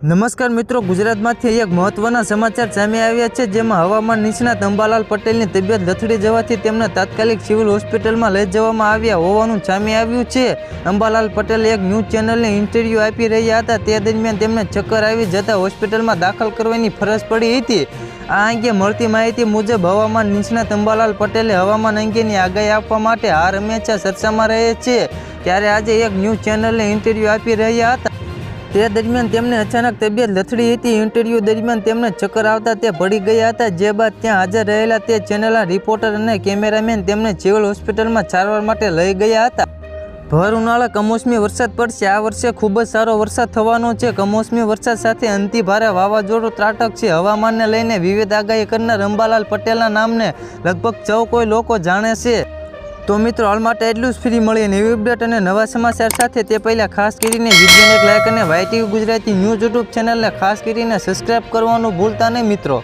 નમસ્કાર મિત્રો, ગુજરાતમાંથી એક મહત્વના સમાચાર સામે આવ્યા છે, જેમાં હવામાન નિષ્ણાત અંબાલાલ પટેલની તબિયત લથડી જવાથી તેમને તાત્કાલિક સિવિલ હોસ્પિટલમાં લઈ જવામાં આવ્યા હોવાનું સામે આવ્યું છે. અંબાલાલ પટેલ એક ન્યૂઝ ચેનલને ઇન્ટરવ્યૂ આપી રહ્યા હતા. તે દરમિયાન તેમને ચક્કર આવી જતા હોસ્પિટલમાં દાખલ કરવાની ફરજ પડી હતી. આ અંગે મળતી માહિતી મુજબ હવામાન નિષ્ણાત અંબાલાલ પટેલે હવામાન અંગેની આગાહી આપવા માટે હાર હંમેશા ચર્ચામાં રહે છે. ત્યારે આજે એક ન્યૂઝ ચેનલને ઇન્ટરવ્યૂ આપી રહ્યા હતા. તે દરમિયાન તેમને અચાનક તબિયત લથડી હતી. ઇન્ટરવ્યૂ દરમિયાન તેમને ચક્કર આવતા તે પડી ગયા હતા. જે બાદ ત્યાં હાજર રહેલા તે ચેનલના રિપોર્ટર અને કેમેરામેન તેમને સિવિલ હોસ્પિટલમાં સારવાર માટે લઈ ગયા હતા. ભર ઉનાળા કમોસમી વરસાદ પડશે. આ વર્ષે ખૂબ જ સારો વરસાદ થવાનો છે. કમોસમી વરસાદ સાથે અતિ ભારે વાવાઝોડું ત્રાટક છે. હવામાનને લઈને વિવિધ આગાહી કરનાર અંબાલાલ પટેલના નામને લગભગ સૌ કોઈ લોકો જાણે છે. તો મિત્રો, હાલ માટે એટલું જ. ફ્રી મળીએ નવી અપડેટ અને નવા સમાચાર સાથે. તે પહેલાં ખાસ કરીને વિડીયોને એક લાઇક અને YTV ગુજરાતી ન્યૂઝ યુટ્યુબ ચેનલને ખાસ કરીને સબસ્ક્રાઈબ કરવાનું ભૂલતા નહીં મિત્રો.